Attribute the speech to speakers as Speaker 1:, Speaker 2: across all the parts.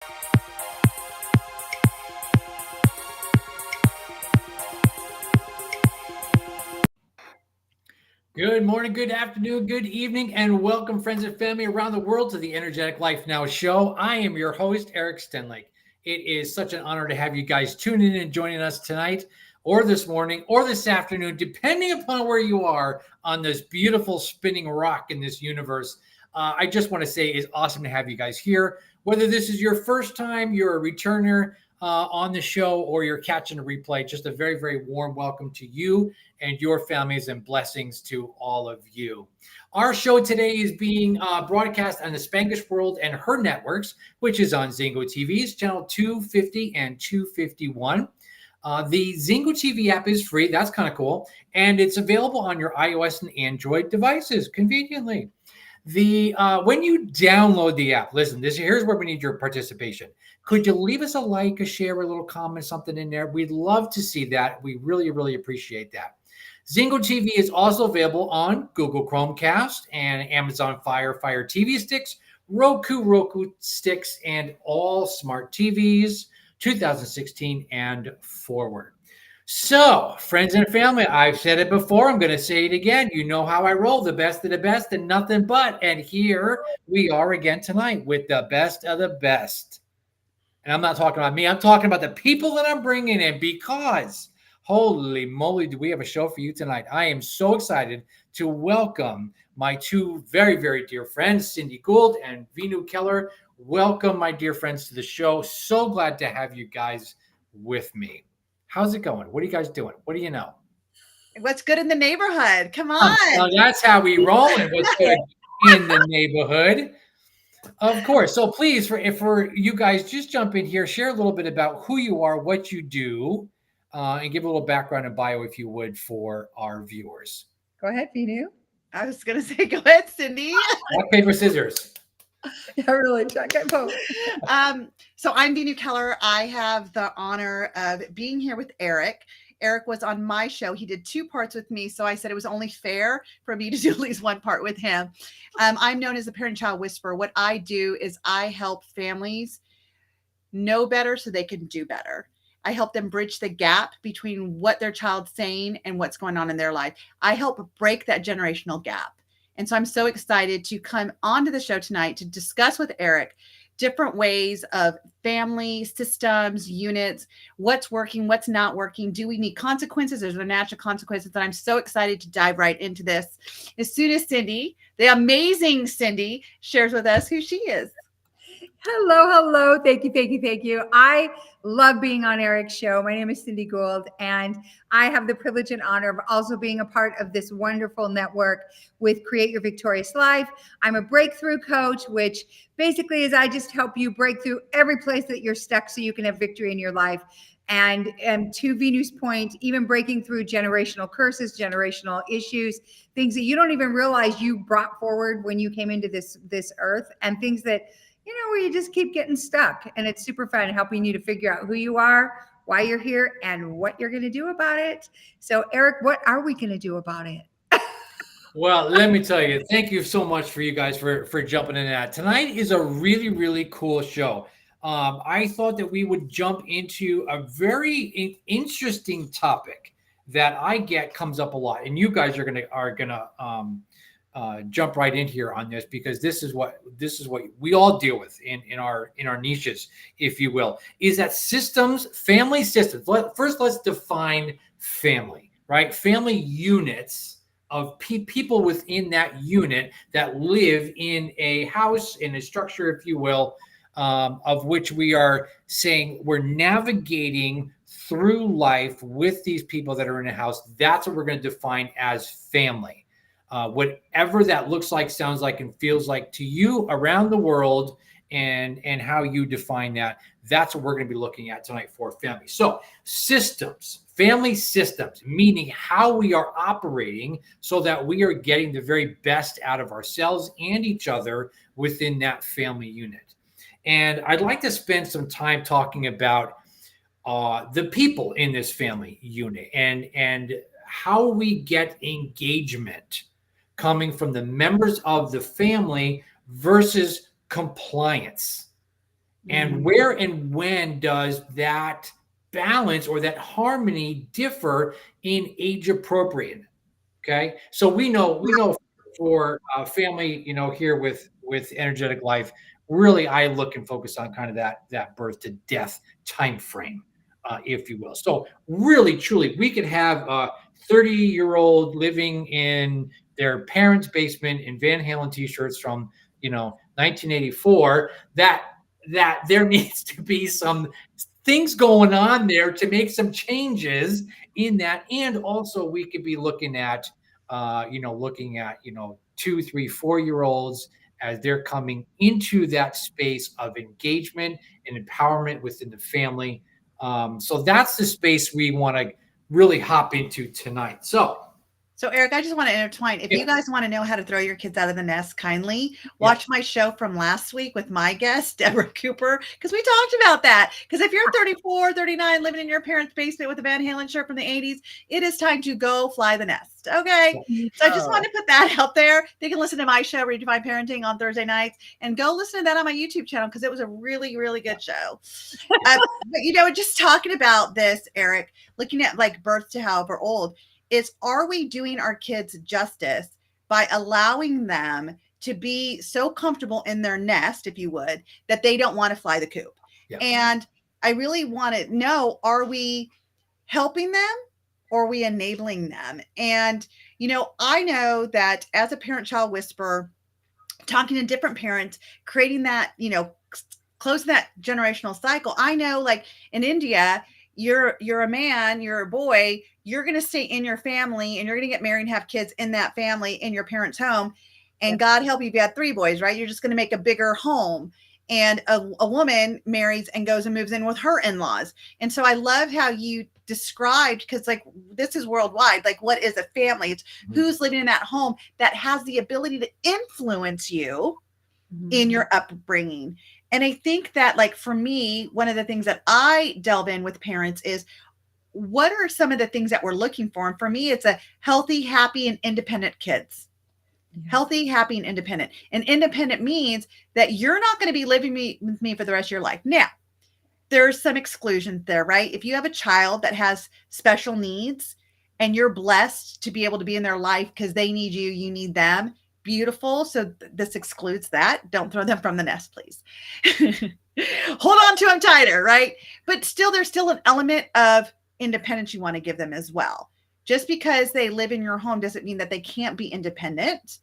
Speaker 1: Good morning, good afternoon, good evening, and welcome, friends and family around the world, to the Energetic Life Now show. I am your host, Eric Stenlake. It is such an honor to have you guys tune in and joining us tonight, or this morning, or this afternoon, depending upon where you are on this beautiful spinning rock in this universe. I just want to say it's awesome to have you guys here. Whether this is your first time, you're a returner on the show, or you're catching a replay, just a very, very warm welcome to you and your families, and blessings to all of you. Our show today is being broadcast on the Spanglish World and her networks, which is on Zingo TV's channel 250 and 251. The Zingo TV app is free. That's kind of cool. And it's available on your iOS and Android devices conveniently. When you download the app, listen, here's where we need your participation. Could you leave us a like, a share, a little comment, something in there? We'd love to see that. We really, really appreciate that. Zingo TV is also available on Google Chromecast and Amazon Fire TV sticks, Roku sticks, and all smart TVs 2016 and forward. So, friends and family, I've said it before. I'm going to say it again. You know how I roll, the best of the best and nothing but. And here we are again tonight with the best of the best. And I'm not talking about me. I'm talking about the people that I'm bringing in, because holy moly, do we have a show for you tonight. I am so excited to welcome my two very, very dear friends, Cindy Gould and Veenu Keller. Welcome, my dear friends, to the show. So glad to have you guys with me. How's it going? What are you guys doing? What do you know?
Speaker 2: What's good in the neighborhood? Come on.
Speaker 1: Well, that's how we roll it. What's good in the neighborhood? Of course. So please, for you guys, just jump in here, share a little bit about who you are, what you do, and give a little background and bio, if you would, for our viewers.
Speaker 3: Go ahead, Veenu.
Speaker 2: I was going to say, go ahead, Cindy.
Speaker 1: Rock, paper, scissors.
Speaker 3: Yeah, really. Jack and vote.
Speaker 2: So I'm Veenu Keller. I have the honor of being here with Eric. Eric was on my show. He did 2 parts with me. So I said it was only fair for me to do at least 1 part with him. I'm known as a parent-child whisperer. What I do is I help families know better so they can do better. I help them bridge the gap between what their child's saying and what's going on in their life. I help break that generational gap. And so I'm so excited to come onto the show tonight to discuss with Eric different ways of family systems, units, what's working, what's not working. Do we need consequences? Is there natural consequences? And I'm so excited to dive right into this as soon as Cindy, the amazing Cindy, shares with us who she is.
Speaker 3: Hello. Thank you. I love being on Eric's show. My name is Cindy Gould, and I have the privilege and honor of also being a part of this wonderful network with Create Your Victorious Life. I'm a breakthrough coach, which basically is I just help you break through every place that you're stuck so you can have victory in your life. And to Veenu's point, even breaking through generational curses, generational issues, things that you don't even realize you brought forward when you came into this earth, and things that where you just keep getting stuck. And it's super fun helping you to figure out who you are, why you're here, and what you're going to do about it. So, Eric, what are we going to do about it?
Speaker 1: Well, let me tell you, thank you so much for you guys for jumping in that. Tonight is a really, really cool show. I thought that we would jump into a very interesting topic that I get comes up a lot, and you guys are gonna jump right in here on this, because this is what we all deal with in our niches, if you will, is that family systems. First, let's define family, right? Family units of people within that unit that live in a house, in a structure, if you will, of which we are saying we're navigating through life with these people that are in a house. That's what we're going to define as family. Whatever that looks like, sounds like, and feels like to you around the world, and how you define that, that's what we're going to be looking at tonight for family. So family systems, meaning how we are operating so that we are getting the very best out of ourselves and each other within that family unit. And I'd like to spend some time talking about the people in this family unit, and how we get engagement coming from the members of the family versus compliance. And where and when does that balance or that harmony differ in age appropriate? Okay, so we know for family, here with energetic life, really I look and focus on kind of that birth to death time frame, if you will. So really, truly, we could have a 30-year-old living in their parents' basement in Van Halen t-shirts from 1984. That there needs to be some things going on there to make some changes in that. And also we could be looking at 2, 3, 4-year olds as they're coming into that space of engagement and empowerment within the family. So that's the space we want to really hop into tonight.
Speaker 2: So, Eric, I just want to intertwine. If you guys want to know how to throw your kids out of the nest, kindly watch my show from last week with my guest, Deborah Cooper, because we talked about that. Because if you're 34, 39, living in your parents' basement with a Van Halen shirt from the 80s, it is time to go fly the nest. Okay. So I just wanted to put that out there. They can listen to my show, Redefine Parenting, on Thursday nights, and go listen to that on my YouTube channel because it was a really, really good show. But, just talking about this, Eric, looking at like birth to however old, are we doing our kids justice by allowing them to be so comfortable in their nest, if you would, that they don't want to fly the coop? Yeah. And I really want to know, are we helping them or are we enabling them? And, I know that as a parent-child whisperer, talking to different parents, creating that, closing that generational cycle, I know like in India, you're a man, you're a boy, you're going to stay in your family and you're going to get married and have kids in that family in your parents' home. And God help you if you had 3 boys, right? You're just going to make a bigger home. And a woman marries and goes and moves in with her in-laws. And so I love how you described, because like this is worldwide, like what is a family? It's who's living in that home that has the ability to influence you in your upbringing. And I think that like for me, one of the things that I delve in with parents is what are some of the things that we're looking for? And for me, it's a healthy, happy, and independent kids. Healthy, happy, and independent. And independent means that you're not going to be living with me for the rest of your life. Now, there's some exclusions there, right? If you have a child that has special needs and you're blessed to be able to be in their life because they need you, you need them, beautiful. So this excludes that. Don't throw them from the nest, please. Hold on to them tighter, right? But still, there's still an element of independence you want to give them as well. Just because they live in your home doesn't mean that they can't be independent.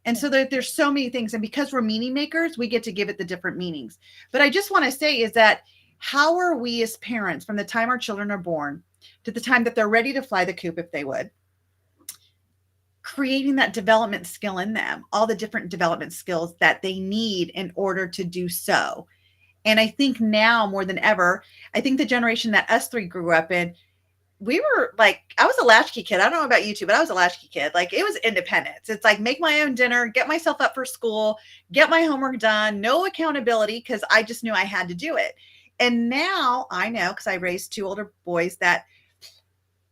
Speaker 2: And so there's so many things. And because we're meaning makers, we get to give it the different meanings. But I just want to say is that how are we as parents from the time our children are born to the time that they're ready to fly the coop, if they would, creating that development skill in them, all the different development skills that they need in order to do so. And I think now more than ever, I think the generation that us 3 grew up in, we were like, I was a latchkey kid. I don't know about you two, but I was a latchkey kid. Like it was independence. It's like make my own dinner, get myself up for school, get my homework done, no accountability because I just knew I had to do it. And now I know, because I raised 2 older boys, that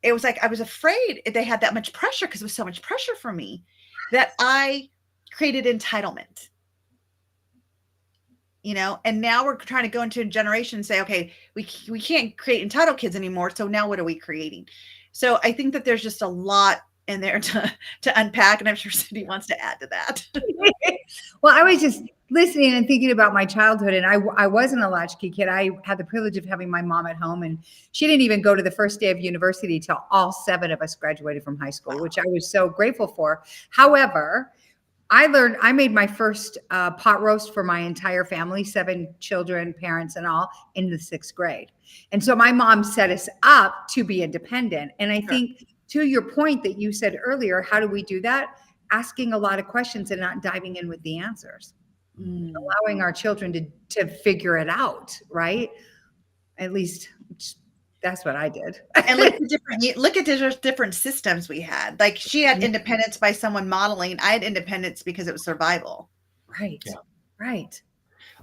Speaker 2: it was like I was afraid they had that much pressure because it was so much pressure for me that I created entitlement. And now we're trying to go into a generation and say, okay, we can't create entitled kids anymore. So now what are we creating? So I think that there's just a lot in there to unpack. And I'm sure Cindy wants to add to that.
Speaker 3: Well, I was just listening and thinking about my childhood, and I wasn't a latchkey kid. I had the privilege of having my mom at home, and she didn't even go to the first day of university till all 7 of us graduated from high school, which I was so grateful for. However, I made my first pot roast for my entire family, 7 children, parents, and all, in the 6th grade. And so my mom set us up to be independent. And I think to your point that you said earlier, how do we do that? Asking a lot of questions and not diving in with the answers. Allowing our children to figure it out, right? At least that's what I did.
Speaker 2: And look at the different systems we had. Like she had independence by someone modeling. I had independence because it was survival.
Speaker 3: Right. Yeah. Right.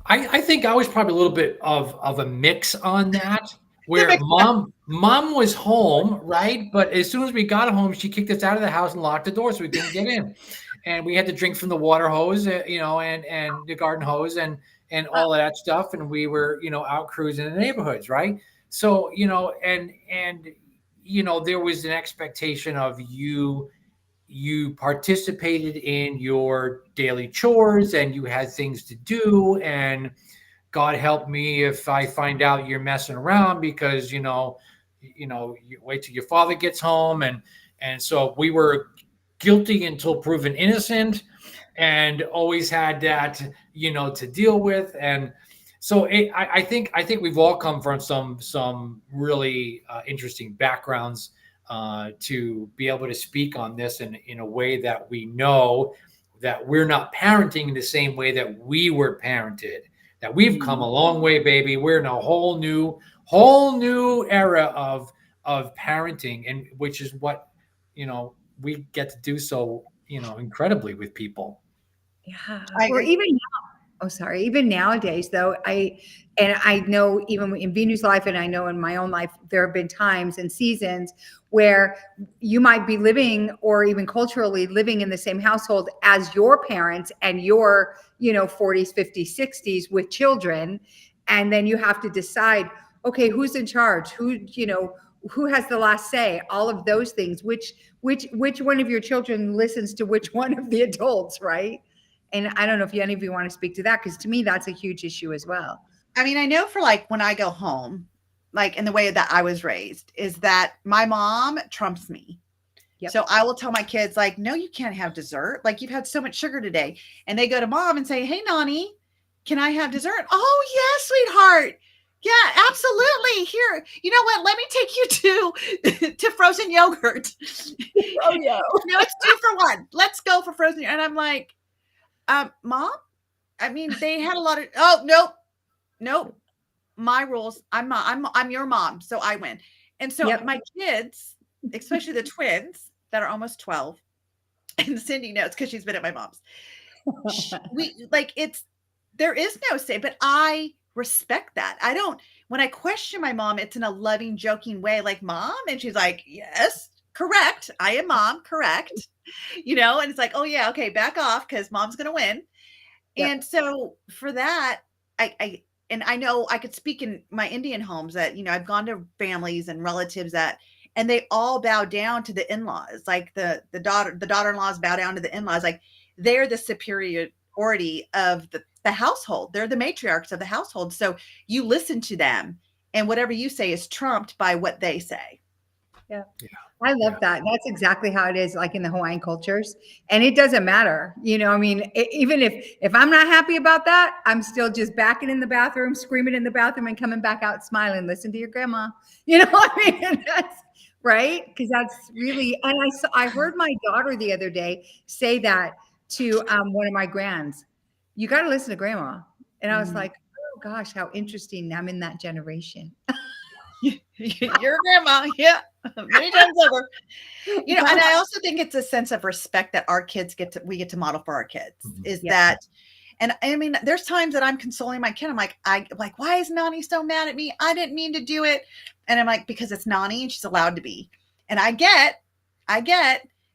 Speaker 1: I think I was probably a little bit of a mix on that, where mom was home, right? But as soon as we got home, she kicked us out of the house and locked the door so we couldn't get in. And we had to drink from the water hose, and the garden hose. And and all of that stuff. And we were, out cruising in the neighborhoods, right? So, there was an expectation of you participated in your daily chores and you had things to do, and God help me if I find out you're messing around because you wait till your father gets home, and so we were guilty until proven innocent, and always had that to deal with. And so I think we've all come from some really interesting backgrounds to be able to speak on this in a way that we know that we're not parenting the same way that we were parented, that we've come a long way, baby. We're in a whole new era of parenting, and which is what we get to do so incredibly with people.
Speaker 3: Yeah.
Speaker 2: I
Speaker 3: Or
Speaker 2: agree.
Speaker 3: even Oh, sorry. Even nowadays, though, I know even in Veenu's life, and I know in my own life, there have been times and seasons where you might be living, or even culturally living in the same household as your parents and your, 40s, 50s, 60s with children, and then you have to decide, okay, who's in charge? Who has the last say? All of those things. Which one of your children listens to which one of the adults, right? And I don't know if any of you want to speak to that, because to me, that's a huge issue as well.
Speaker 2: I mean, I know for like when I go home, like in the way that I was raised, is that my mom trumps me.
Speaker 3: Yep.
Speaker 2: So I will tell my kids, like, no, you can't have dessert. Like, you've had so much sugar today. And they go to mom and say, hey, Nani, can I have dessert? Oh, yes, sweetheart. Yeah, absolutely. Here, you know what? Let me take you to frozen yogurt.
Speaker 3: Oh, yeah.
Speaker 2: No, it's 2 for 1. Let's go for frozen. And I'm like, mom, I mean, they had a lot of, oh, nope. My rules. I'm your mom. So I win. And so
Speaker 3: Yep.
Speaker 2: my kids, especially the twins that are almost 12, and Cindy knows because she's been at my mom's. There is no say, but I respect that. When I question my mom, it's in a loving, joking way, like, mom. And she's like, yes, correct. I am mom. Correct. And it's like, oh yeah. Okay. Back off. Cause mom's going to win.
Speaker 3: Yep.
Speaker 2: And so for that, I know I could speak in my Indian homes that, I've gone to families and relatives and they all bow down to the in-laws, like the daughter-in-laws bow down to the in-laws. Like they're the superiority of the household. They're the matriarchs of the household. So you listen to them, and whatever you say is trumped by what they say.
Speaker 3: Yeah. I love that. That's exactly how it is, like in the Hawaiian cultures. And it doesn't matter. I mean, even if I'm not happy about that, I'm still just backing in the bathroom, screaming in the bathroom, and coming back out smiling. Listen to your grandma. What I mean? That's right. Because that's really, and I heard my daughter the other day say that to one of my grands. You got to listen to grandma. And I was like, oh gosh, how interesting. I'm in that generation.
Speaker 2: Your grandma, yeah, many times over. And I also think it's a sense of respect that our kids we get to model for our kids. Is that, and I mean, there's times that I'm consoling my kid. I'm like, why is Nani so mad at me? I didn't mean to do it. And I'm like, because it's Nani and she's allowed to be. And I get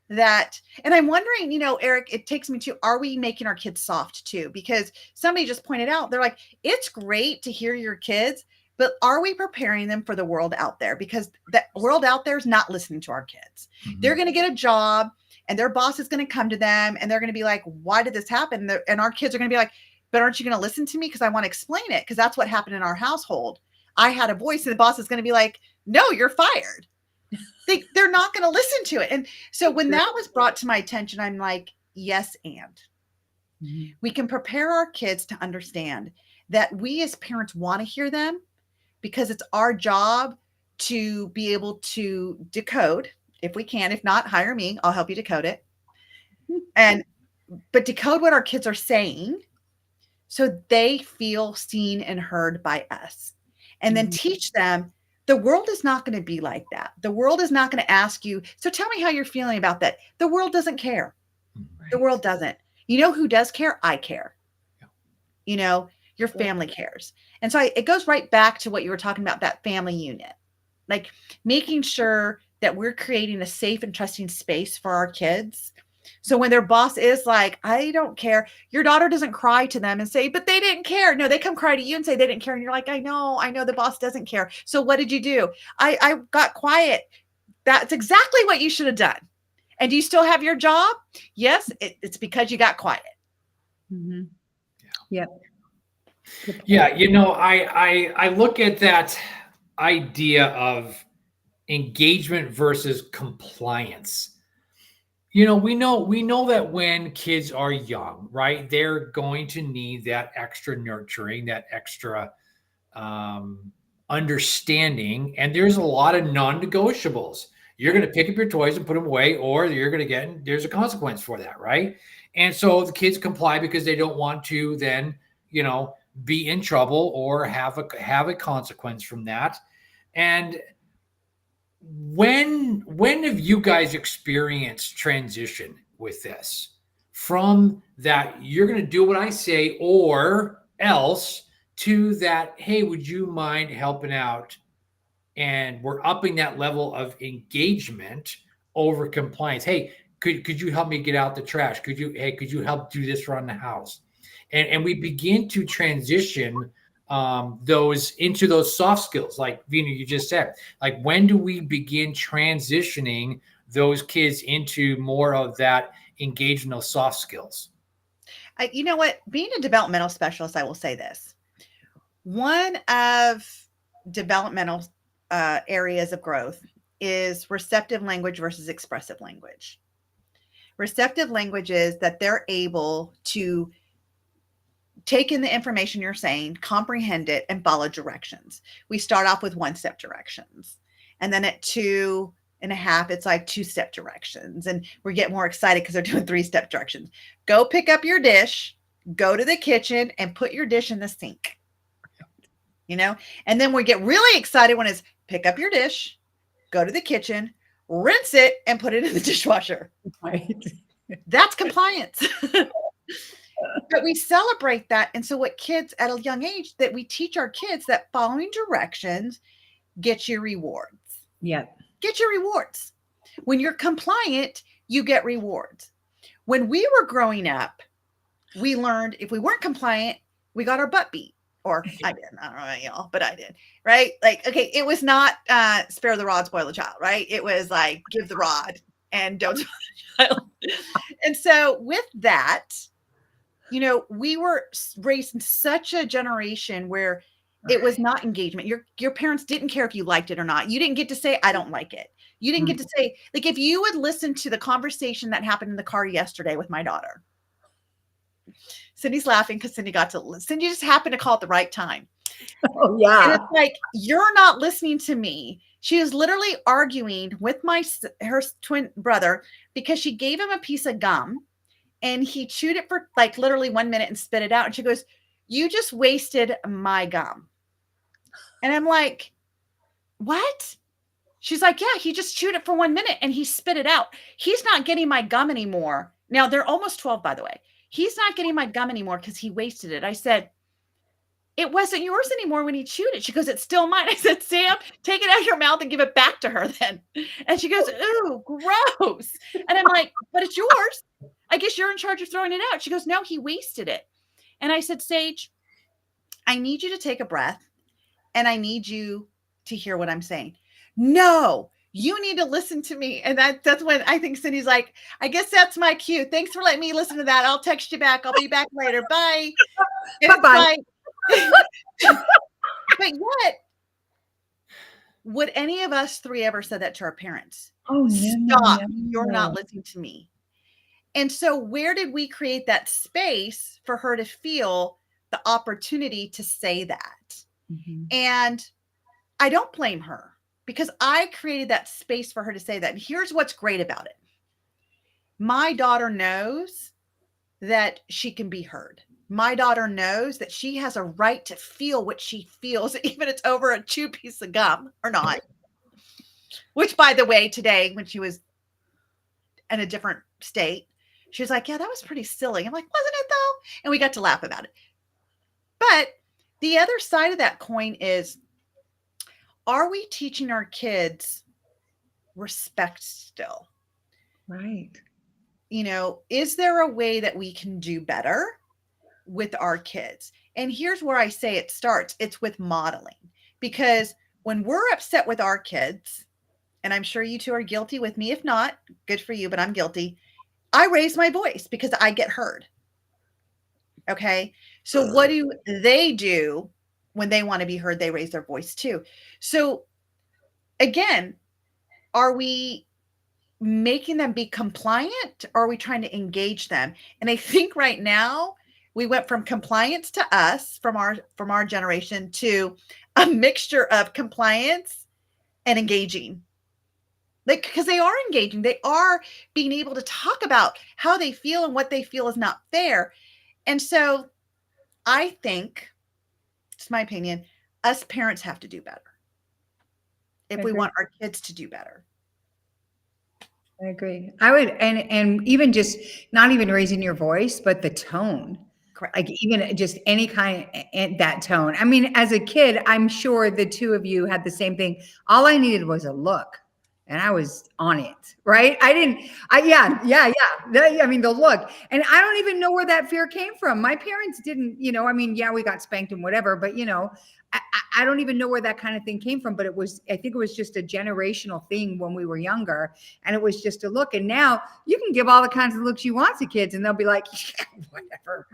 Speaker 2: that. And I'm wondering, Eric, it takes me to, are we making our kids soft too? Because somebody just pointed out, they're like, it's great to hear your kids, but are we preparing them for the world out there? Because the world out there is not listening to our kids. Mm-hmm. They're going to get a job and their boss is going to come to them and they're going to be like, why did this happen? And our kids are going to be like, but aren't you going to listen to me? Because I want to explain it. Because that's what happened in our household. I had a voice and the boss is going to be like, no, you're fired. They're not going to listen to it. And so when that was brought to my attention, I'm like, yes, and we can prepare our kids to understand that we as parents want to hear them, because it's our job to be able to decode if we can. If not, hire me. I'll help you decode it. But decode what our kids are saying so they feel seen and heard by us. And then teach them the world is not going to be like that. The world is not going to ask you, so tell me how you're feeling about that. The world doesn't care. Right. The world doesn't. You know who does care? I care. Yeah. Your family cares. And so it goes right back to what you were talking about, that family unit, like making sure that we're creating a safe and trusting space for our kids So when their boss is like, I don't care, your daughter doesn't cry to them and say, but they didn't care. No, they come cry to you and say they didn't care. And you're like, I know the boss doesn't care. So what did you do? I got quiet. That's exactly what you should have done. And do you still have your job? Yes, it's because you got quiet.
Speaker 3: Mm-hmm. Yep.
Speaker 1: Yeah, I look at that idea of engagement versus compliance. We know that when kids are young, right, they're going to need that extra nurturing, that extra understanding, and there's a lot of non-negotiables. You're going to pick up your toys and put them away, or there's a consequence for that, right? And so the kids comply because they don't want to then, be in trouble or have a consequence from that. And when have you guys experienced transition with this from that you're going to do what I say or else to that, hey, would you mind helping out? And we're upping that level of engagement over compliance. Hey, could you help me get out the trash? Could you help do this around the house? And we begin to transition those into those soft skills, like Veenu, you just said. Like, when do we begin transitioning those kids into more of that engagement of soft skills?
Speaker 2: You know what? Being a developmental specialist, I will say this. One of developmental areas of growth is receptive language versus expressive language. Receptive language is that they're able to take in the information you're saying, comprehend it, and follow directions. We start off with 1-step directions. And then at 2.5, it's like 2-step directions. And we get more excited because they're doing 3-step directions. Go pick up your dish, go to the kitchen, and put your dish in the sink. And then we get really excited when it's pick up your dish, go to the kitchen, rinse it, and put it in the dishwasher.
Speaker 3: Right.
Speaker 2: That's compliance. But we celebrate that. And so what kids at a young age, that we teach our kids that following directions gets you rewards.
Speaker 3: Yeah.
Speaker 2: Get your rewards. When you're compliant, you get rewards. When we were growing up, we learned if we weren't compliant, we got our butt beat. Or I didn't. I don't know about y'all, but I did. Right? Like, okay, it was not spare the rod, spoil the child, right? It was like give the rod and don't spoil the child. And so with that, we were raised in such a generation where it was not engagement. Your parents didn't care if you liked it or not. You didn't get to say, I don't like it. You didn't get to say, like, if you would listen to the conversation that happened in the car yesterday with my daughter. Cindy's laughing because Cindy just happened to call at the right time.
Speaker 3: Oh, yeah.
Speaker 2: And it's like, you're not listening to me. She was literally arguing with her twin brother because she gave him a piece of gum and he chewed it for like literally 1 minute and spit it out. And she goes, you just wasted my gum. And I'm like, what? She's like, yeah, he just chewed it for 1 minute and he spit it out. He's not getting my gum anymore. Now they're almost 12, by the way. He's not getting my gum anymore because he wasted it. I said, it wasn't yours anymore when he chewed it. She goes, it's still mine. I said, Sam, take it out of your mouth and give it back to her then. And she goes, ooh, gross. And I'm like, but it's yours. I guess you're in charge of throwing it out. She goes, no, he wasted it. And I said, Sage, I need you to take a breath and I need you to hear what I'm saying. No, you need to listen to me. And that's when I think Cindy's like, I guess that's my cue. Thanks for letting me listen to that. I'll text you back. I'll be back later. Bye.
Speaker 3: Bye-bye.
Speaker 2: But yet, would any of us three ever said that to our parents?
Speaker 3: Oh,
Speaker 2: Stop.
Speaker 3: no.
Speaker 2: You're not listening to me. And so where did we create that space for her to feel the opportunity to say that?
Speaker 3: Mm-hmm.
Speaker 2: And I don't blame her because I created that space for her to say that. And here's what's great about it. My daughter knows that she can be heard. My daughter knows that she has a right to feel what she feels, even if it's over a chew piece of gum or not. Which, by the way, today, when she was in a different state, she was like, yeah, that was pretty silly. I'm like, wasn't it though? And we got to laugh about it. But the other side of that coin is, are we teaching our kids respect still?
Speaker 3: Right.
Speaker 2: is there a way that we can do better with our kids? And here's where I say it starts. It's with modeling, because when we're upset with our kids, and I'm sure you two are guilty with me. If not, good for you, but I'm guilty. I raise my voice because I get heard. Okay. So what do they do when they want to be heard? They raise their voice too. So again, are we making them be compliant, or are we trying to engage them? And I think right now we went from compliance to us from our generation to a mixture of compliance and engaging. Like, because they are engaging, they are being able to talk about how they feel and what they feel is not fair. And so I think, it's my opinion, us parents have to do better if we want our kids to do better.
Speaker 3: I agree. I would, and even just not even raising your voice, but the tone.
Speaker 2: Correct.
Speaker 3: Like even just any kind of that tone. I mean, as a kid, I'm sure the two of you had the same thing. All I needed was a look, and I was on it, right? I mean, the look, and I don't even know where that fear came from. My parents didn't, I mean, yeah, we got spanked and whatever, but I don't even know where that kind of thing came from, but I think it was just a generational thing when we were younger, and it was just a look. And now you can give all the kinds of looks you want to kids and they'll be like, yeah, whatever,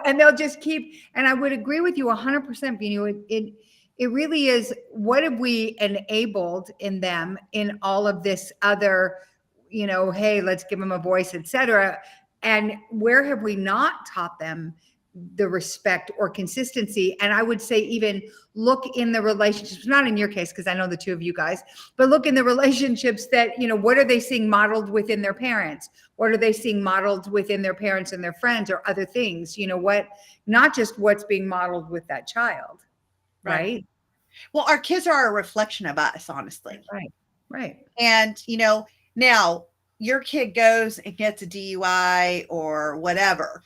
Speaker 3: and they'll just keep, and I would agree with you 100%, Veenu. It really is, what have we enabled in them in all of this other, hey, let's give them a voice, etc. And where have we not taught them the respect or consistency? And I would say even look in the relationships, not in your case, because I know the two of you guys, but look in the relationships that, what are they seeing modeled within their parents? What are they seeing modeled within their parents and their friends or other things? Not just what's being modeled with that child. Right.
Speaker 2: Well, our kids are a reflection of us, honestly.
Speaker 3: Right.
Speaker 2: And, now your kid goes and gets a DUI or whatever.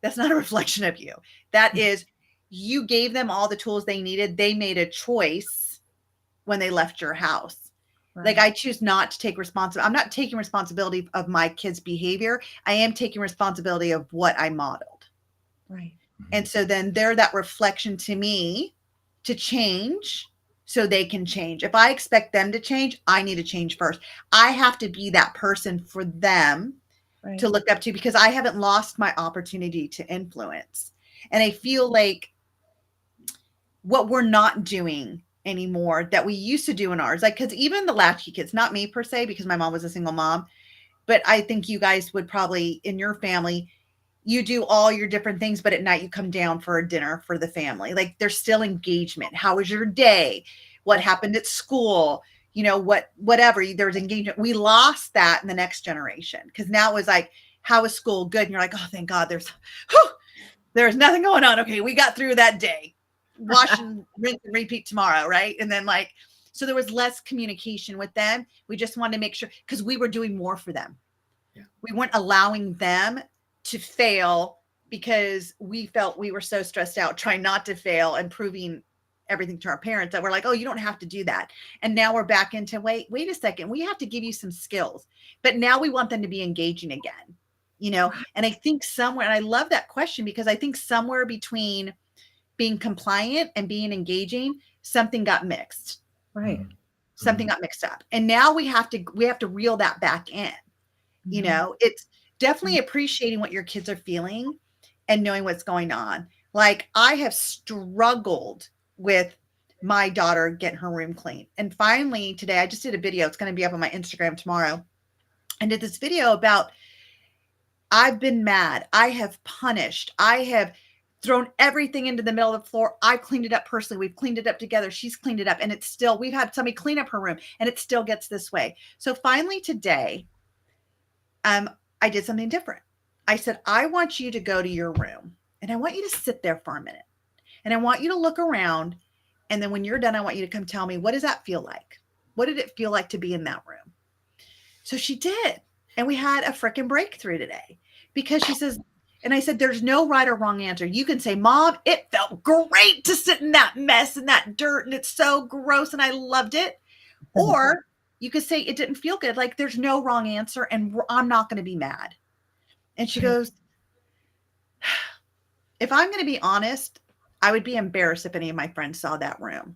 Speaker 2: That's not a reflection of you. That is, you gave them all the tools they needed. They made a choice when they left your house. Right. Like, I choose not to take responsibility. I'm not taking responsibility of my kids' behavior. I am taking responsibility of what I modeled.
Speaker 3: Right.
Speaker 2: And so then they're that reflection to me to change so they can change. If I expect them to change, I need to change first. I have to be that person for them to look up to, because I haven't lost my opportunity to influence. And I feel like what we're not doing anymore that we used to do in ours, like, because even the latchkey kids, not me per se, because my mom was a single mom, but I think you guys would probably, in your family, you do all your different things, but at night you come down for a dinner for the family. Like, there's still engagement. How was your day? What happened at school? Whatever, there's engagement. We lost that in the next generation, because now it was like, how is school? Good. And you're like, oh, thank God, there's nothing going on. Okay, we got through that day. Wash and rinse and repeat tomorrow, right? And then so there was less communication with them. We just wanted to make sure, because we were doing more for them. Yeah. We weren't allowing them to fail because we felt we were so stressed out trying not to fail and proving everything to our parents that we're like, oh, you don't have to do that. And now we're back into, wait a second, we have to give you some skills, but now we want them to be engaging again, and I think somewhere, and I love that question, because I think somewhere between being compliant and being engaging, something got mixed.
Speaker 3: Right.
Speaker 2: Something got mixed up. And now we have to reel that back in. It's definitely appreciating what your kids are feeling and knowing what's going on. Like, I have struggled with my daughter getting her room clean. And finally today, I just did a video. It's going to be up on my Instagram tomorrow. I did this video about, I've been mad. I have punished. I have thrown everything into the middle of the floor. I cleaned it up personally. We've cleaned it up together. She's cleaned it up. And it's still, we've had somebody clean up her room and it still gets this way. So finally today, I did something different. I said, I want you to go to your room and I want you to sit there for a minute. And I want you to look around. And then when you're done, I want you to come tell me, what does that feel like? What did it feel like to be in that room? So she did. And we had a freaking breakthrough today, because she says, and I said, there's no right or wrong answer. You can say, Mom, it felt great to sit in that mess and that dirt, and it's so gross and I loved it. Or you could say it didn't feel good. Like there's no wrong answer and I'm not going to be mad. And she goes, if I'm going to be honest, I would be embarrassed if any of my friends saw that room.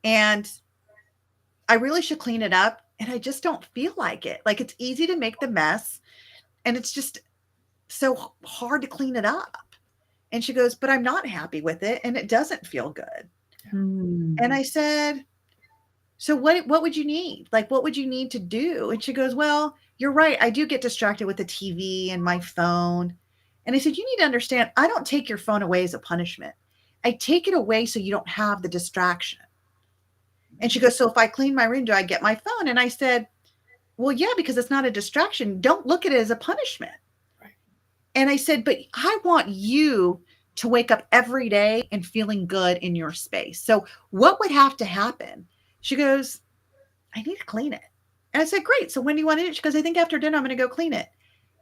Speaker 2: And I really should clean it up. And I just don't feel like it. Like it's easy to make the mess. And it's just so hard to clean it up. And she goes, but I'm not happy with it. And it doesn't feel good. And I said, so what would you need? Like, what would you need to do? And she goes, well, you're right. I do get distracted with the TV and my phone. And I said, you need to understand, I don't take your phone away as a punishment. I take it away so you don't have the distraction. And she goes, so if I clean my room, do I get my phone? And I said, well, yeah, because it's not a distraction. Don't look at it as a punishment. Right. And I said, but I want you to wake up every day and feeling good in your space. So what would have to happen? She goes, I need to clean it. And I said, great. So when do you want to do it? She goes, I think after dinner, I'm going to go clean it.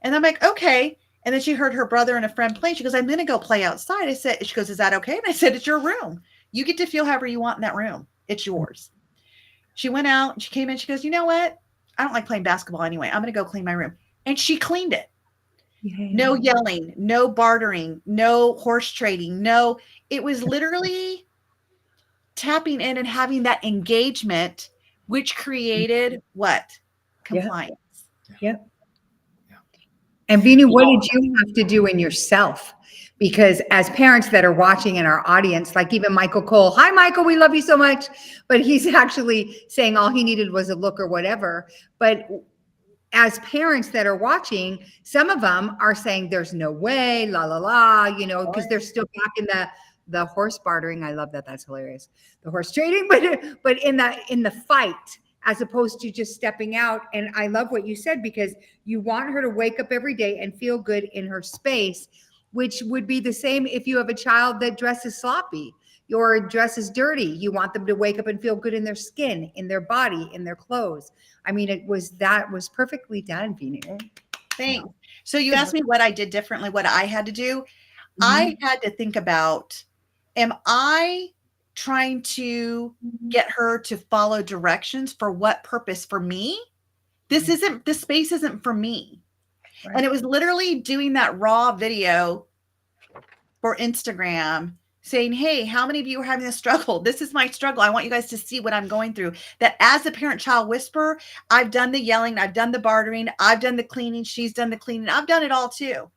Speaker 2: And I'm like, okay. And then she heard her brother and a friend play. She goes, I'm going to go play outside. I said, she goes, is that okay? And I said, it's your room. You get to feel however you want in that room. It's yours. She went out and she came in. She goes, you know what? I don't like playing basketball anyway. I'm going to go clean my room. And she cleaned it. Yay. No yelling, no bartering, no horse trading. No, it was literally tapping in and having that engagement, which created what? Compliance.
Speaker 3: Yep. And Veenu, what did you have to do in yourself? Because as parents that are watching in our audience, like even Michael Cole, hi, Michael, we love you so much. But he's actually saying all he needed was a look or whatever. But as parents that are watching, some of them are saying there's no way, la, la, la, you know, because they're still back in the horse bartering. I love that. That's hilarious. The horse trading, but in the fight, as opposed to just stepping out. And I love what you said, because you want her to wake up every day and feel good in her space, which would be the same if you have a child that dresses sloppy or dresses dirty. You want them to wake up and feel good in their skin, in their body, in their clothes. I mean, that was perfectly done, Veenu.
Speaker 2: Thanks. So you asked me what I did differently, what I had to do. Mm-hmm. I had to think about, am I trying to get her to follow directions for what purpose? For me? This space isn't for me. Right. And it was literally doing that raw video for Instagram saying, hey, how many of you are having this struggle? This is my struggle. I want you guys to see what I'm going through. That as a parent-child whisperer, I've done the yelling, I've done the bartering, I've done the cleaning, she's done the cleaning. I've done it all too.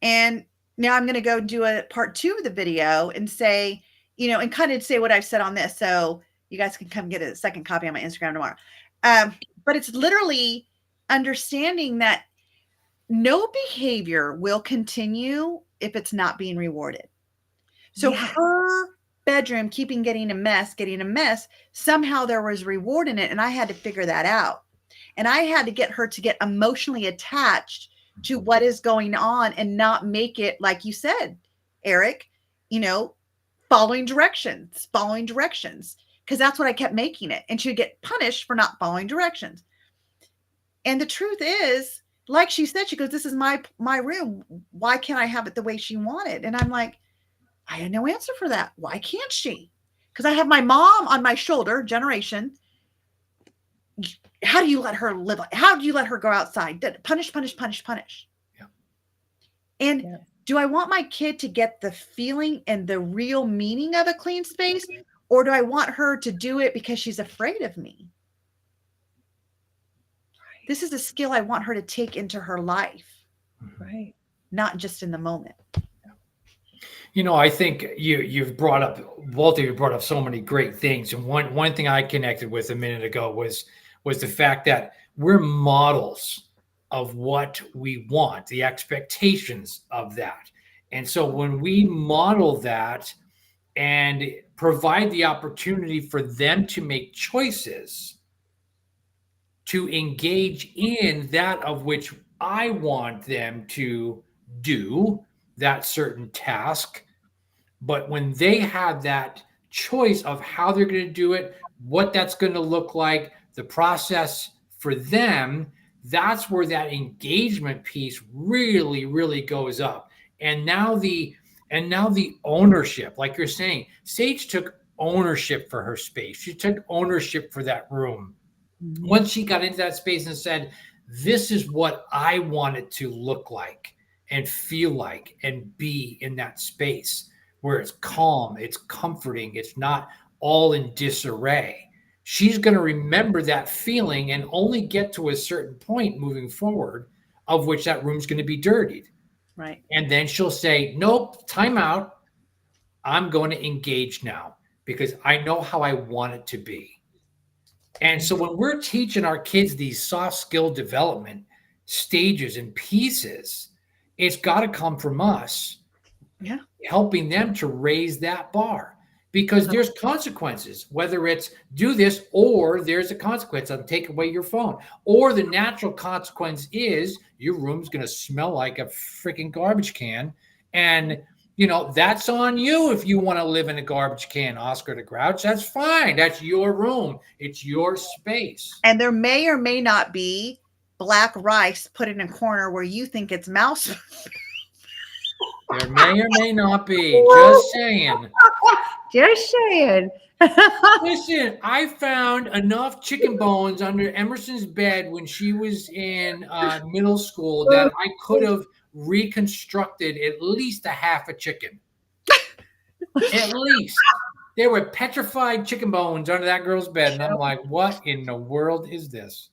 Speaker 2: And now I'm going to go do a part 2 of the video and say, you know, and kind of say what I've said on this. So you guys can come get a second copy on my Instagram tomorrow. But it's literally understanding that no behavior will continue if it's not being rewarded. So her bedroom getting a mess, somehow there was reward in it. And I had to figure that out. And I had to get her to get emotionally attached to what is going on and not make it, like you said, Eric, you know, following directions, because that's what I kept making it. And she would get punished for not following directions. And the truth is, like she said, she goes, this is my room. Why can't I have it the way she wanted? And I'm like, I had no answer for that. Why can't she? Because I have my mom on my shoulder, generation. How do you let her live? How do you let her go outside? Punish. Yeah. And do I want my kid to get the feeling and the real meaning of a clean space? Or do I want her to do it because she's afraid of me? This is a skill I want her to take into her life.
Speaker 3: Right.
Speaker 2: Not just in the moment.
Speaker 1: You know, I think you've brought up, both of you brought up so many great things. And one thing I connected with a minute ago was the fact that we're models of what we want, the expectations of that. And so when we model that and provide the opportunity for them to make choices, to engage in that of which I want them to do that certain task. But when they have that choice of how they're going to do it, what that's going to look like, the process for them, that's where that engagement piece really, really goes up. And now the ownership, like you're saying, Sage took ownership for her space. She took ownership for that room.
Speaker 3: Mhm.
Speaker 1: Once she got into that space and said, this is what I want it to look like and feel like and be in that space where it's calm, it's comforting, it's not all in disarray. She's going to remember that feeling and only get to a certain point moving forward of which that room's going to be dirtied.
Speaker 2: Right.
Speaker 1: And then she'll say, nope, time out. I'm going to engage now because I know how I want it to be. And so when we're teaching our kids these soft skill development stages and pieces, it's got to come from us.
Speaker 2: Yeah.
Speaker 1: Helping them to raise that bar because there's consequences, whether it's do this or there's a consequence of take away your phone, or the natural consequence is your room's going to smell like a freaking garbage can. And that's on you. If you want to live in a garbage can, Oscar the Grouch, that's fine. That's your room. It's your space.
Speaker 2: And there may or may not be black rice put in a corner where you think it's mouse.
Speaker 1: There may or may not be. Just saying.
Speaker 3: Just saying.
Speaker 1: Listen, I found enough chicken bones under Emerson's bed when she was in middle school that I could have reconstructed at least a half a chicken. At least. There were petrified chicken bones under that girl's bed. And I'm like, what in the world is this?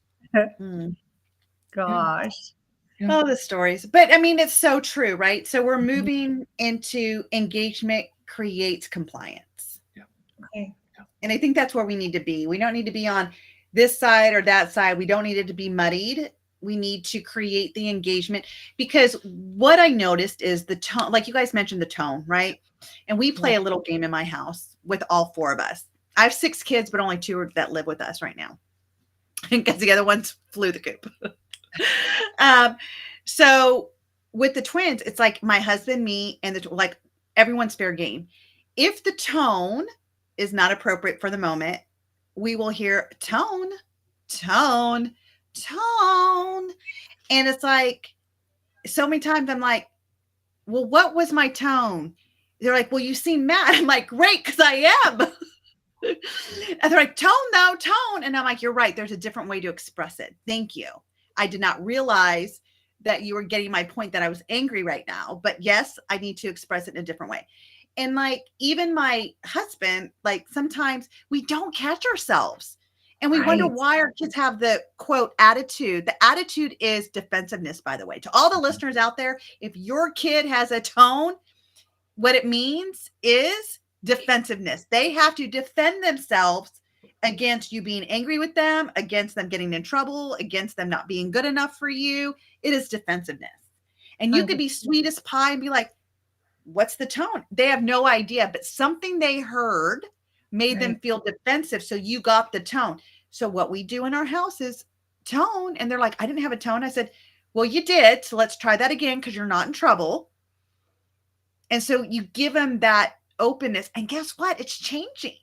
Speaker 3: Gosh.
Speaker 1: Yeah.
Speaker 2: Oh, the stories. But I mean, it's so true, right? So we're moving into engagement creates compliance.
Speaker 1: Yeah.
Speaker 3: Okay.
Speaker 2: And I think that's where we need to be. We don't need to be on this side or that side. We don't need it to be muddied. We need to create the engagement, because what I noticed is the tone, like you guys mentioned the tone, right? And we play a little game in my house with all four of us. I have 6 kids, but only 2 that live with us right now because the other ones flew the coop. So with the twins, it's like my husband, me, and like everyone's fair game. If the tone is not appropriate for the moment, we will hear tone, tone, tone. And it's like, so many times I'm like, well, what was my tone? They're like, well, you seem mad. I'm like, great, because I am. And they're like, tone though, tone. And I'm like, you're right. There's a different way to express it. Thank you. I did not realize that you were getting my point that I was angry right now. But yes, I need to express it in a different way. And like, even my husband, like sometimes we don't catch ourselves. And we wonder why our kids have the quote attitude. The attitude is defensiveness, by the way. To all the listeners out there, if your kid has a tone, what it means is defensiveness. They have to defend themselves against you being angry with them, against them getting in trouble, against them not being good enough for you. It is defensiveness. And you could be sweet as pie and be like, what's the tone? They have no idea, but something they heard made them feel defensive. So you got the tone. So what we do in our house is tone. And they're like, I didn't have a tone. I said, well, you did. So let's try that again, because you're not in trouble. And so you give them that openness. And guess what? It's changing.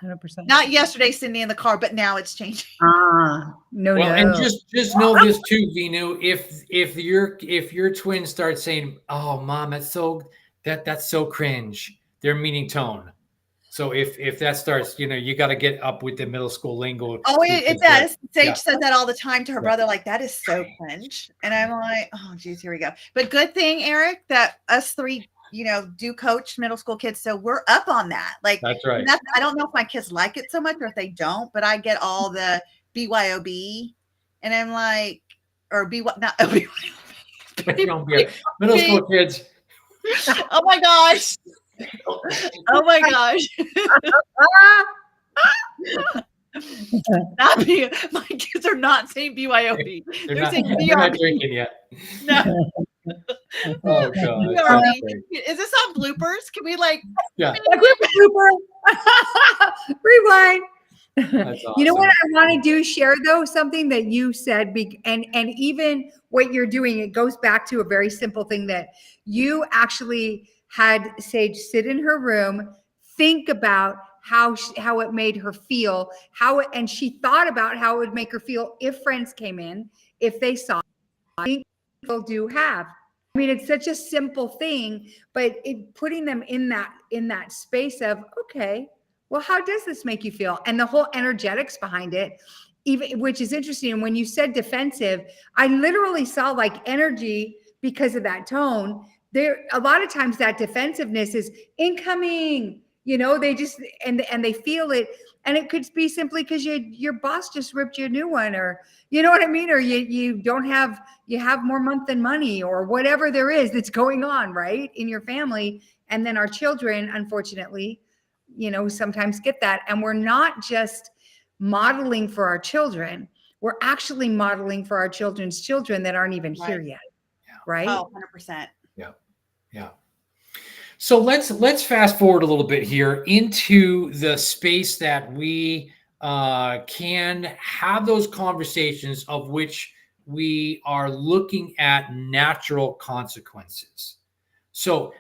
Speaker 3: 100%.
Speaker 2: Not yesterday, Cindy, in the car, but now it's changing.
Speaker 3: No.
Speaker 1: And just know this too, Veenu. If your twins start saying, "Oh, mom, that's so cringe," they're meaning tone. So if that starts, you got to get up with the middle school lingo.
Speaker 2: Oh, it does. Sage says that all the time to her brother, like, that is so cringe. And I'm like, oh, geez, here we go. But good thing, Eric, that us 3, do coach middle school kids. So we're up on that. Like,
Speaker 1: that's right.
Speaker 2: I don't know if my kids like it so much or if they don't, but I get all the BYOB. And I'm like, or not BYOB.
Speaker 1: Middle school kids.
Speaker 2: Oh my gosh. Oh my gosh. My kids are not saying BYOB. They're saying BRB.
Speaker 1: They're not drinking yet.
Speaker 2: No.
Speaker 1: Oh God.
Speaker 2: Is this on bloopers? Can we
Speaker 3: rewind?
Speaker 1: That's awesome.
Speaker 3: You know what I want to do? Share though something that you said, and even what you're doing. It goes back to a very simple thing that you actually had Sage sit in her room, think about how it made her feel, and she thought about how it would make her feel if friends came in, if they saw. I think people do have. I mean, it's such a simple thing, but putting them in that space of, okay, well, how does this make you feel? And the whole energetics behind it, even, which is interesting. And when you said defensive, I literally saw like energy because of that tone. There, a lot of times that defensiveness is incoming, they just, and they feel it. And it could be simply because your boss just ripped you a new one, or you know what I mean? Or you don't have, you have more month than money, or whatever there is that's going on, right, in your family. And then our children, unfortunately, sometimes get that. And we're not just modeling for our children, we're actually modeling for our children's children that aren't even here yet.
Speaker 1: Yeah.
Speaker 3: Right?
Speaker 2: Oh, 100%.
Speaker 1: Yeah. Yeah. So let's fast forward a little bit here into the space that we can have those conversations of which we are looking at natural consequences. So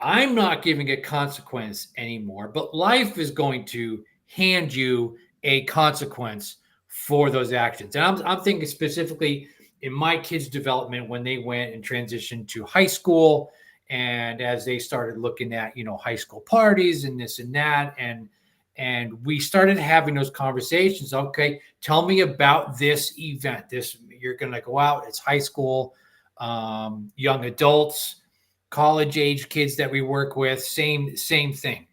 Speaker 1: I'm not giving a consequence anymore, but life is going to hand you a consequence for those actions. And I'm thinking specifically in my kids' development when they went and transitioned to high school. And as they started looking at, high school parties and this and that, and we started having those conversations. Okay, tell me about this event. You're going to go out. It's high school, young adults, college age kids that we work with. Same thing.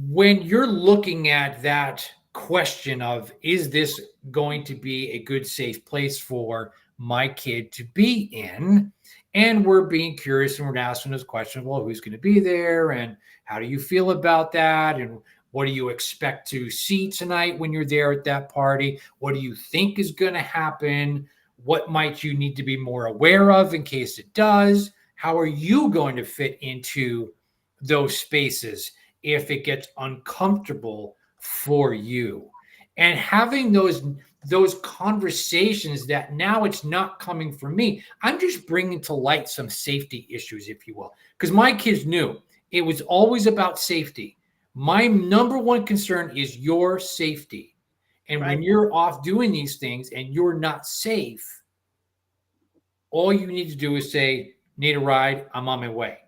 Speaker 1: When you're looking at that question of, is this going to be a good, safe place for my kid to be in? And we're being curious and we're asking those questions. Well, who's going to be there? And how do you feel about that? And what do you expect to see tonight when you're there at that party? What do you think is going to happen? What might you need to be more aware of in case it does? How are you going to fit into those spaces if it gets uncomfortable for you? And having those conversations that now it's not coming from me. I'm just bringing to light some safety issues, if you will, because my kids knew it was always about safety. My number one concern is your safety. And when you're off doing these things and you're not safe, all you need to do is say, need a ride, I'm on my way.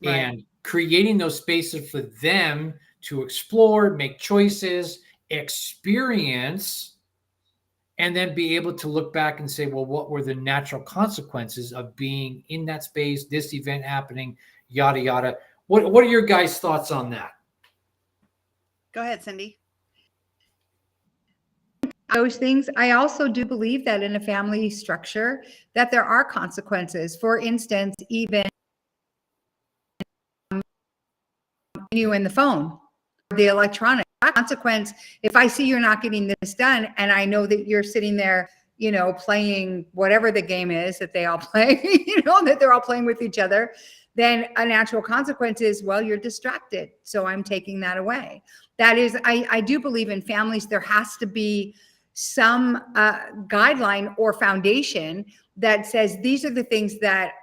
Speaker 1: Right. And creating those spaces for them to explore, make choices, experience, and then be able to look back and say, well, what were the natural consequences of being in that space, this event happening, yada, yada. What are your guys' thoughts on that?
Speaker 2: Go ahead, Cindy.
Speaker 3: Those things, I also do believe that in a family structure that there are consequences. For instance, even you in the phone, the electronic consequence. If I see you're not getting this done and I know that you're sitting there, playing whatever the game is that they all play, that they're all playing with each other, then a natural consequence is, well, you're distracted. So I'm taking that away. That is, I do believe in families, there has to be some guideline or foundation that says these are the things that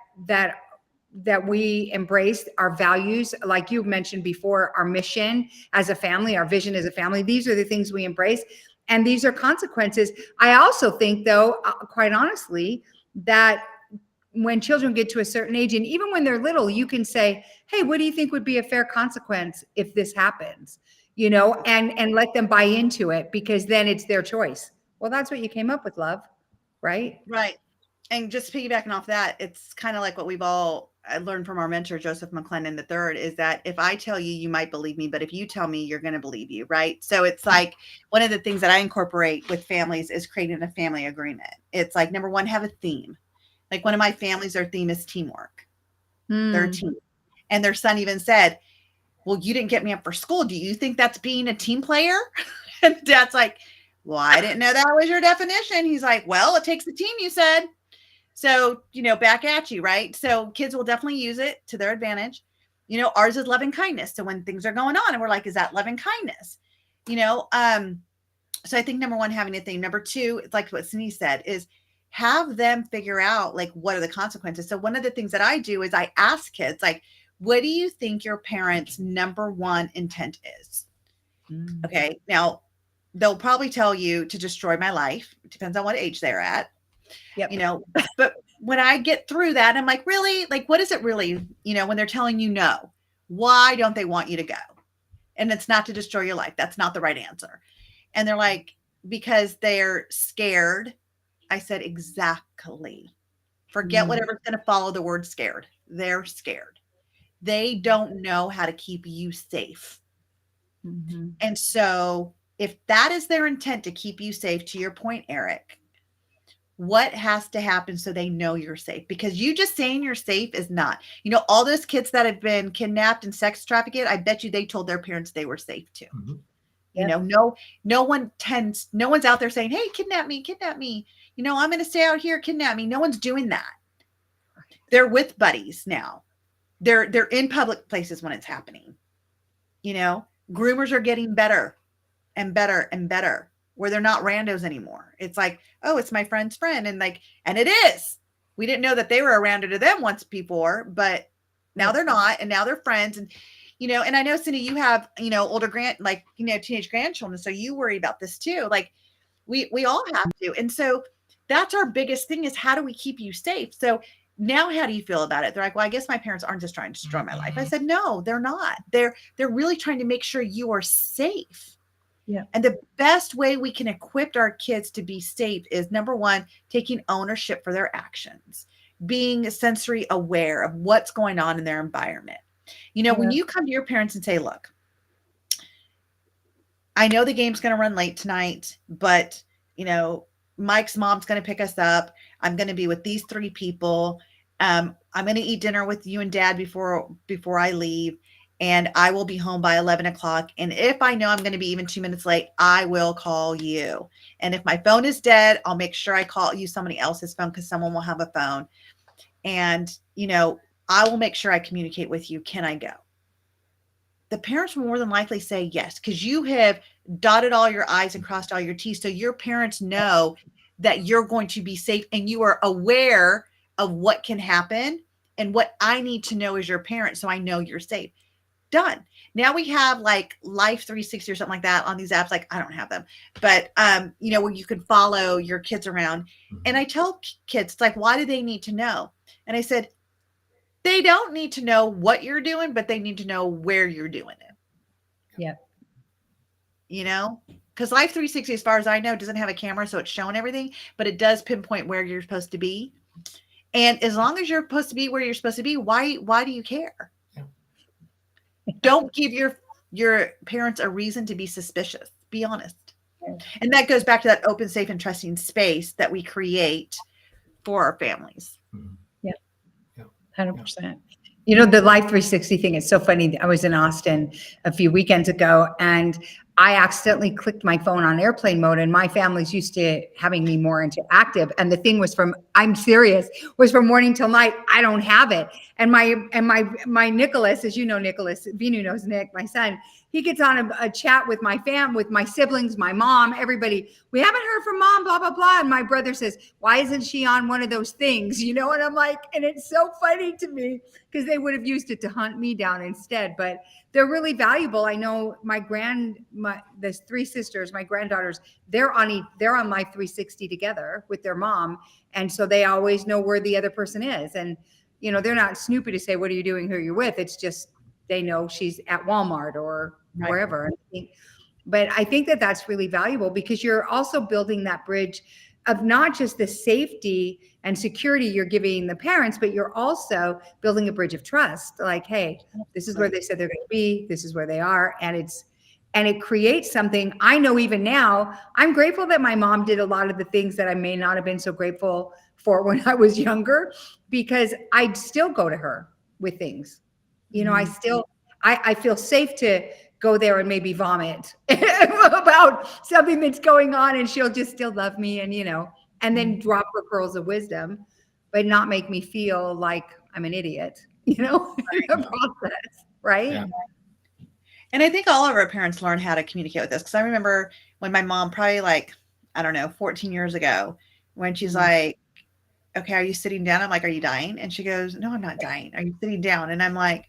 Speaker 3: we embrace, our values, like you mentioned before, our mission as a family, our vision as a family. These are the things we embrace. And these are consequences. I also think, though, quite honestly, that when children get to a certain age, and even when they're little, you can say, hey, what do you think would be a fair consequence if this happens? And let them buy into it, because then it's their choice. Well, that's what you came up with, love. Right?
Speaker 2: Right. And just piggybacking off that, it's kind of like what we've all learned from our mentor, Joseph McClendon III, is that if I tell you, you might believe me, but if you tell me, you're going to believe you. Right. So it's like one of the things that I incorporate with families is creating a family agreement. It's like, number one, have a theme. Like one of my families, their theme is teamwork. Their team. And their son even said, well, you didn't get me up for school. Do you think that's being a team player? And Dad's like, well, I didn't know that was your definition. He's like, well, it takes a team, you said. So, back at you, right? So kids will definitely use it to their advantage. Ours is loving kindness. So when things are going on and we're like, is that loving kindness? So I think number one, having a theme. Number two, it's like what Cindy said, is have them figure out like, what are the consequences? So one of the things that I do is I ask kids, like, what do you think your parents' number one intent is? Okay. Now they'll probably tell you to destroy my life. It depends on what age they're at. Yep. But when I get through that, I'm like, really? Like, what is it really? When they're telling you no, Why don't they want you to go? And it's not to destroy your life. That's not the right answer. And they're like, because they're scared. I said, exactly. Forget whatever's going to follow the word scared. They're scared. They don't know how to keep you safe.
Speaker 3: Mm-hmm.
Speaker 2: And so if that is their intent to keep you safe, to your point, Eric, what has to happen so they know you're safe? Because you just saying you're safe is not. All those kids that have been kidnapped and sex trafficked, I bet you they told their parents they were safe too.
Speaker 1: Mm-hmm.
Speaker 3: Yep.
Speaker 2: No one's out there saying, hey, kidnap me. I'm going to stay out here, kidnap me. No one's doing that. They're with buddies now. They're in public places when it's happening. Groomers are getting better and better and better, where they're not randos anymore. It's like, oh, it's my friend's friend. And it is. We didn't know that they were a rando to them once before, but now they're not. And now they're friends. And, and I know, Cindy, you have, older teenage grandchildren. So you worry about this too. Like we all have to. And so that's our biggest thing, is how do we keep you safe? So now how do you feel about it? They're like, well, I guess my parents aren't just trying to destroy my life. I said, no, they're not. They're really trying to make sure you are safe.
Speaker 3: Yeah.
Speaker 2: And the best way we can equip our kids to be safe is, number one, taking ownership for their actions, being sensory aware of what's going on in their environment. When you come to your parents and say, look, I know the game's going to run late tonight, but Mike's mom's going to pick us up. I'm going to be with these 3 people. I'm going to eat dinner with you and dad before I leave. And I will be home by 11 o'clock. And if I know I'm going to be even 2 minutes late, I will call you. And if my phone is dead, I'll make sure I call you somebody else's phone, because someone will have a phone. And, I will make sure I communicate with you. Can I go? The parents will more than likely say yes, because you have dotted all your I's and crossed all your T's. So your parents know that you're going to be safe, and you are aware of what can happen and what I need to know as your parent, so I know you're safe. Done. Now we have like Life 360 or something like that on these apps. Like, I don't have them, but where you can follow your kids around. And I tell kids, like, why do they need to know? And I said, they don't need to know what you're doing, but they need to know where you're doing it.
Speaker 3: Yep.
Speaker 2: Because Life 360, as far as I know, doesn't have a camera, so it's showing everything, but it does pinpoint where you're supposed to be. And as long as you're supposed to be where you're supposed to be, why do you care? Don't give your parents a reason to be suspicious. Be honest. And that goes back to that open, safe, and trusting space that we create for our families.
Speaker 3: Yeah. 100%. The Life 360 thing is so funny. I was in Austin a few weekends ago, and I accidentally clicked my phone on airplane mode, and my family's used to having me more into active. And the thing was I'm serious, was from morning till night. I don't have it. And my Nicholas, as you know, Nicholas, Veenu knows Nick, my son, he gets on a chat with with my siblings, my mom, everybody. We haven't heard from mom, blah, blah, blah. And my brother says, why isn't she on one of those things? And I'm like, and it's so funny to me, because they would have used it to hunt me down instead. But they're really valuable. I know there's 3 sisters, my granddaughters, they're on Life 360 together with their mom. And so they always know where the other person is. And, they're not snoopy to say, what are you doing, who you're with? It's just, they know she's at Walmart or wherever. But I think that that's really valuable, because you're also building that bridge of not just the safety and security you're giving the parents, but you're also building a bridge of trust. Like, hey, this is where they said they're going to be. This is where they are. And it creates something. I know even now, I'm grateful that my mom did a lot of the things that I may not have been so grateful for when I was younger, because I'd still go to her with things. I feel safe to go there and maybe vomit about something that's going on, and she'll just still love me, and then drop her pearls of wisdom, but not make me feel like I'm an idiot, in the process. Right.
Speaker 1: Yeah.
Speaker 2: And I think all of our parents learn how to communicate with us. Because I remember when my mom, probably 14 years ago, when she's like, okay, are you sitting down? I'm like, are you dying? And she goes, no, I'm not dying. Are you sitting down? And I'm like,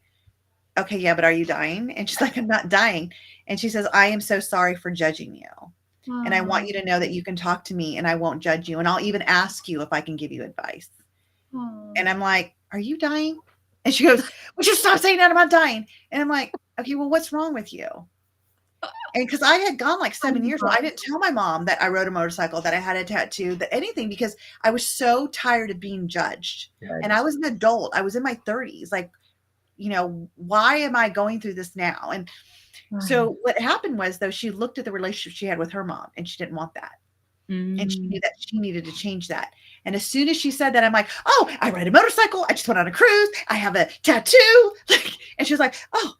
Speaker 2: okay, yeah, but are you dying? And she's like, I'm not dying. And she says, I am so sorry for judging you. Aww. And I want you to know that you can talk to me and I won't judge you. And I'll even ask you if I can give you advice. Aww. And I'm like, are you dying? And she goes, would you stop saying that about dying? And I'm like, okay, well, what's wrong with you? And because I had gone like 7 years, well, I didn't tell my mom that I rode a motorcycle, that I had a tattoo, that anything, because I was so tired of being judged.
Speaker 1: Yeah.
Speaker 2: And I was an adult. I was in my 30s. Like, why am I going through this now? And so what happened was, though, she looked at the relationship she had with her mom, and she didn't want that. And she knew that she needed to change that. And as soon as she said that, I'm like, oh, I ride a motorcycle. I just went on a cruise. I have a tattoo. And she was like, oh.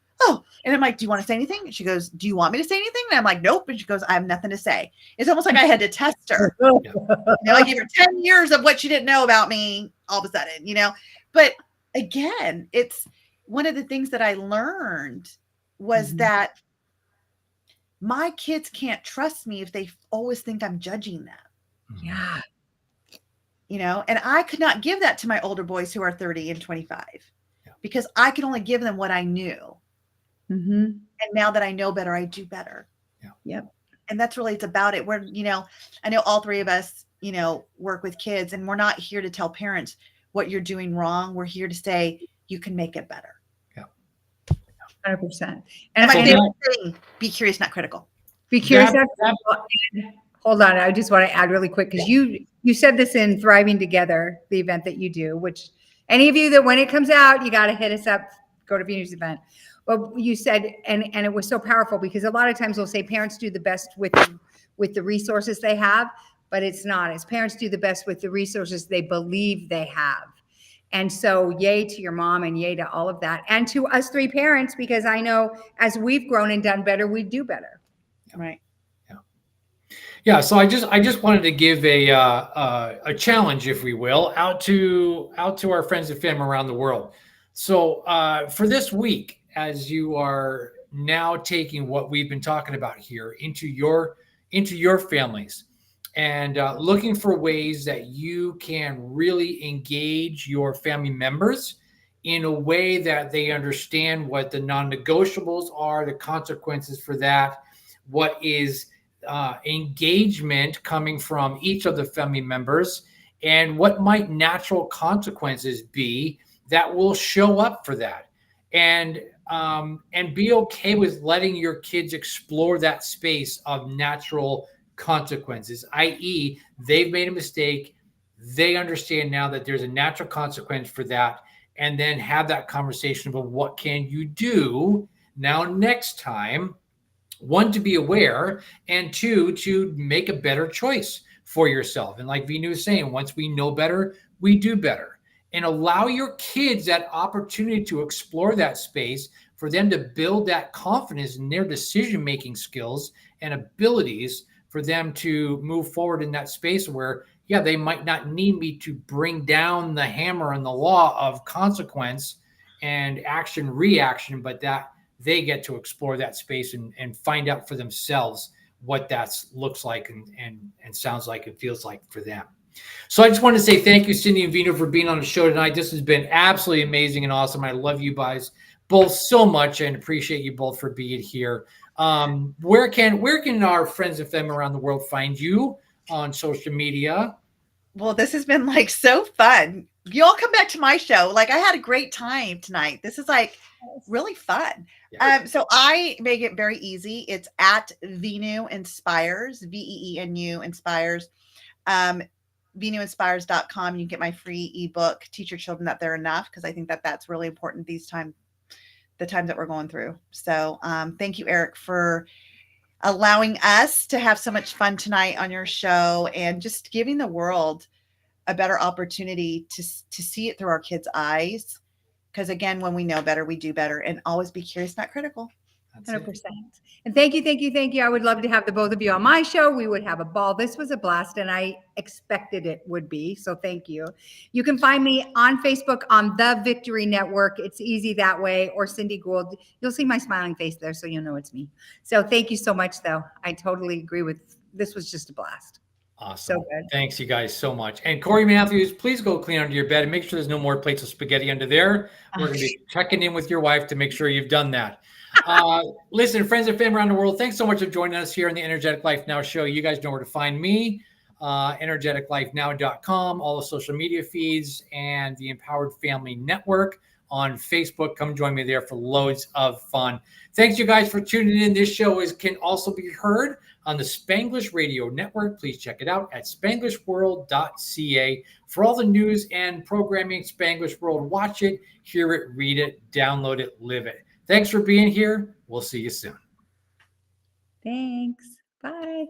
Speaker 2: And I'm like, do you want to say anything? And she goes, do you want me to say anything? And I'm like, nope. And she goes, I have nothing to say. It's almost like I had to test her. I gave her 10 years of what she didn't know about me all of a sudden, But again, it's one of the things that I learned was that my kids can't trust me if they always think I'm judging them.
Speaker 3: Yeah.
Speaker 2: And I could not give that to my older boys who are 30 and 25 because I could only give them what I knew. And now that I know better, I do better.
Speaker 3: Yep.
Speaker 2: And that's really, it's about it. We're, I know all three of us, work with kids, and we're not here to tell parents what you're doing wrong. We're here to say, you can make it better.
Speaker 3: 100%.
Speaker 2: And my favorite thing, be curious, not critical.
Speaker 3: Be curious. Hold on. I just want to add really quick, because you said this in Thriving Together, the event that you do, which any of you that when it comes out, you got to hit us up, go to Veenu's event. Well, you said, and it was so powerful, because a lot of times we'll say parents do the best with the resources they have, but it's not. It's parents do the best with the resources they believe they have. And so yay to your mom, and yay to all of that. And to us three parents, because I know as we've grown and done better, we do better.
Speaker 2: Right.
Speaker 1: Yeah. So I just wanted to give a challenge, if we will, out to our friends and family around the world. So for this week, as you are now taking what we've been talking about here into your families, and looking for ways that you can really engage your family members in a way that they understand what the non-negotiables are, the consequences for that, what is engagement coming from each of the family members, and what might natural consequences be that will show up for that. And be okay with letting your kids explore that space of natural consequences, i.e., they've made a mistake. They understand now that there's a natural consequence for that, and then have that conversation about what can you do now next time, one, to be aware, and two, to make a better choice for yourself. And like Veenu was saying, once we know better, we do better. And allow your kids that opportunity to explore that space, for them to build that confidence in their decision-making skills and abilities, for them to move forward in that space where, they might not need me to bring down the hammer and the law of consequence and action reaction, but that they get to explore that space and find out for themselves what that looks like and sounds like and feels like for them. So I just want to say thank you, Cindy and Veenu, for being on the show tonight. This has been absolutely amazing and awesome. I love you guys both so much, and appreciate you both for being here. Where can our friends and family around the world find you on social media?
Speaker 2: Well, this has been like so fun. You all come back to my show. Like, I had a great time tonight. This is like really fun.
Speaker 1: Yeah.
Speaker 2: So I make it very easy. It's at Veenu Inspires, Veenu Inspires. VeenuInspires.com. You can get my free ebook, Teach Your Children That They're Enough, because I think that that's really important the times that we're going through. So thank you, Eric, for allowing us to have so much fun tonight on your show, and just giving the world a better opportunity to see it through our kids' eyes. Because again, when we know better, we do better, and always be curious, not critical.
Speaker 3: 100%. And thank you. I would love to have the both of you on my show. We would have a ball. This was a blast, and I expected it would be. So thank you. You can find me on Facebook on the Victory Network. It's easy that way, or Cindy Gould. You'll see my smiling face there, so you'll know it's me. So thank you so much, though. I totally agree with this. Was just a blast.
Speaker 1: Awesome.
Speaker 3: So good.
Speaker 1: Thanks, you guys, so much. And Corey Matthews, please go clean under your bed and make sure there's no more plates of spaghetti under there. We're going to be checking in with your wife to make sure you've done that. Listen, friends and family around the world, thanks so much for joining us here on the Energetic Life Now show. You guys know where to find me, energeticlifenow.com, all the social media feeds, and the Empowered Family Network on Facebook. Come join me there for loads of fun. Thanks, you guys, for tuning in. This show can also be heard on the Spanglish Radio Network. Please check it out at spanglishworld.ca for all the news and programming Spanglish World. Watch it, hear it, read it, download it, live it. Thanks for being here. We'll see you soon.
Speaker 3: Thanks. Bye.